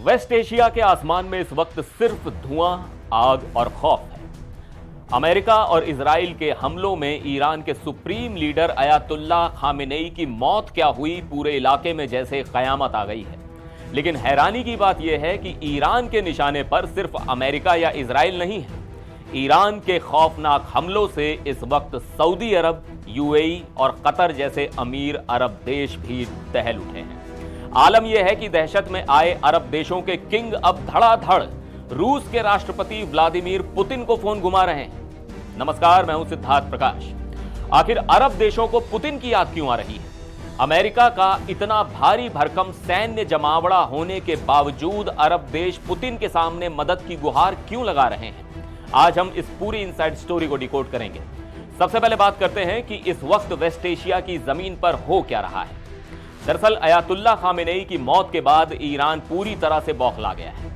Waste Asia के आसमान में इस वक्त सिर्फ धुआं, आग और खौफ है। अमेरिका और इजराइल के हमलों में ईरान के सुप्रीम लीडर अयातुल्ला खामेनेई की मौत क्या हुई, पूरे इलाके में जैसे कयामत आ गई है। लेकिन हैरानी की बात यह है कि ईरान के निशाने पर सिर्फ अमेरिका या इजराइल नहीं है। ईरान के खौफनाक हमलों से इस वक्त सऊदी अरब, यूएई और कतर जैसे अमीर अरब देश भी दहल उठे हैं। आलम यह है कि दहशत में आए अरब देशों के किंग अब धड़ाधड़ रूस के राष्ट्रपति व्लादिमीर पुतिन को फोन घुमा रहे हैं। नमस्कार, मैं हूं सिद्धार्थ प्रकाश। आखिर अरब देशों को पुतिन की याद क्यों आ रही है? अमेरिका का इतना भारी भरकम सैन्य जमावड़ा होने के बावजूद अरब देश पुतिन के सामने मदद की गुहार क्यों लगा रहे हैं? आज हम इस पूरी इनसाइड स्टोरी को डिकोड करेंगे। सबसे पहले बात करते हैं कि इस वक्त वेस्ट एशिया की जमीन पर हो क्या रहा है। दरअसल अयातुल्ला खामेनेई की मौत के बाद ईरान पूरी तरह से बौखला गया है।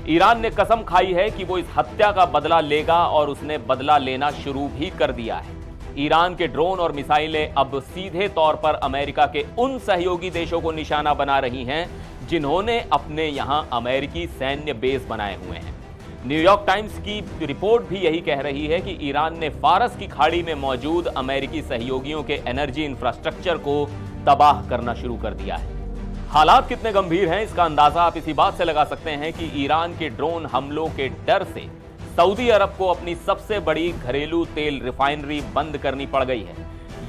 ईरान ने कसम खाई है कि वो इस हत्या का बदला लेगा और उसने बदला लेना शुरू भी कर दिया है। ईरान के ड्रोन और मिसाइलें अब सीधे तौर पर अमेरिका के उन सहयोगी देशों को निशाना बना रही हैं जिन्होंने अपने यहां अमेरिकी सैन्य बेस बनाए हुए हैं। न्यूयॉर्क टाइम्स की रिपोर्ट भी यही कह रही है कि ईरान ने फारस की खाड़ी में मौजूद अमेरिकी सहयोगियों के एनर्जी इंफ्रास्ट्रक्चर को तबाह करना शुरू कर दिया है। हालात कितने गंभीर हैं, इसका अंदाजा आप इसी बात से लगा सकते हैं कि ईरान के ड्रोन हमलों के डर से सऊदी अरब को अपनी सबसे बड़ी घरेलू तेल रिफाइनरी बंद करनी पड़ गई है।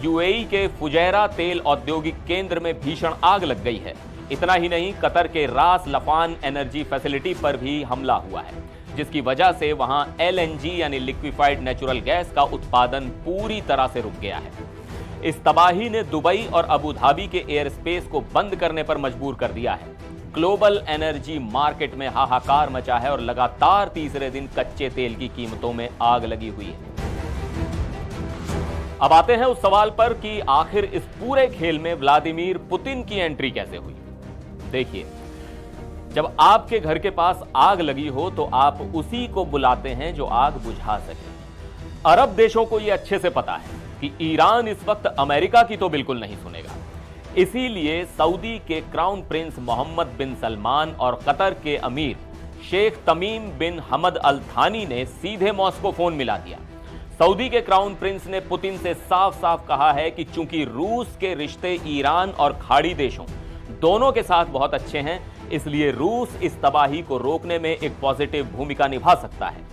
यूएई के फुजैरा तेल औद्योगिक केंद्र में भीषण आग लग गई है। इतना ही नहीं, कतर के रास लफान एनर्जी फैसिलिटी पर भी हमला हुआ है, जिसकी वजह से वहां एलएनजी यानी लिक्विफाइड नेचुरल गैस का उत्पादन पूरी तरह से रुक गया है। इस तबाही ने दुबई और अबू धाबी के एयर स्पेस को बंद करने पर मजबूर कर दिया है। ग्लोबल एनर्जी मार्केट में हाहाकार मचा है और लगातार तीसरे दिन कच्चे तेल की कीमतों में आग लगी हुई है। अब आते हैं उस सवाल पर कि आखिर इस पूरे खेल में व्लादिमीर पुतिन की एंट्री कैसे हुई। देखिए, जब आपके घर के पास आग लगी हो तो आप उसी को बुलाते हैं जो आग बुझा सके। अरब देशों को यह अच्छे से पता है कि ईरान इस वक्त अमेरिका की तो बिल्कुल नहीं सुनेगा। इसीलिए सऊदी के क्राउन प्रिंस मोहम्मद बिन सलमान और कतर के अमीर शेख तमीम बिन हमद अल थानी ने सीधे मॉस्को फोन मिला दिया। सऊदी के क्राउन प्रिंस ने पुतिन से साफ साफ कहा है कि चूंकि रूस के रिश्ते ईरान और खाड़ी देशों दोनों के साथ बहुत अच्छे हैं, इसलिए रूस इस तबाही को रोकने में एक पॉजिटिव भूमिका निभा सकता है।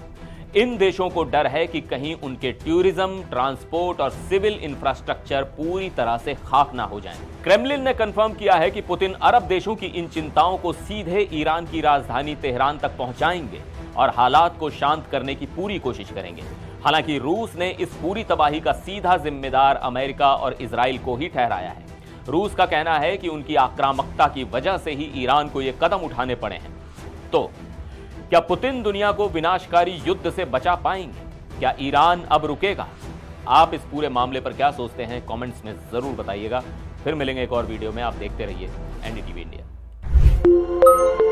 इन देशों को डर है कि कहीं उनके टूरिज्म, ट्रांसपोर्ट और सिविल इंफ्रास्ट्रक्चर पूरी तरह से खाक ना हो जाएं। क्रेमलिन ने कंफर्म किया है कि पुतिन अरब देशों की इन चिंताओं को सीधे ईरान की राजधानी तेहरान तक पहुंचाएंगे और हालात को शांत करने की पूरी कोशिश करेंगे। हालांकि रूस ने इस पूरी तबाही का सीधा जिम्मेदार अमेरिका और इजराइल को ही ठहराया है। रूस का कहना है कि उनकी आक्रामकता की वजह से ही ईरान को ये कदम उठाने पड़े हैं। तो क्या पुतिन दुनिया को विनाशकारी युद्ध से बचा पाएंगे? क्या ईरान अब रुकेगा? आप इस पूरे मामले पर क्या सोचते हैं, कमेंट्स में जरूर बताइएगा। फिर मिलेंगे एक और वीडियो में। आप देखते रहिए एनडीटीवी इंडिया।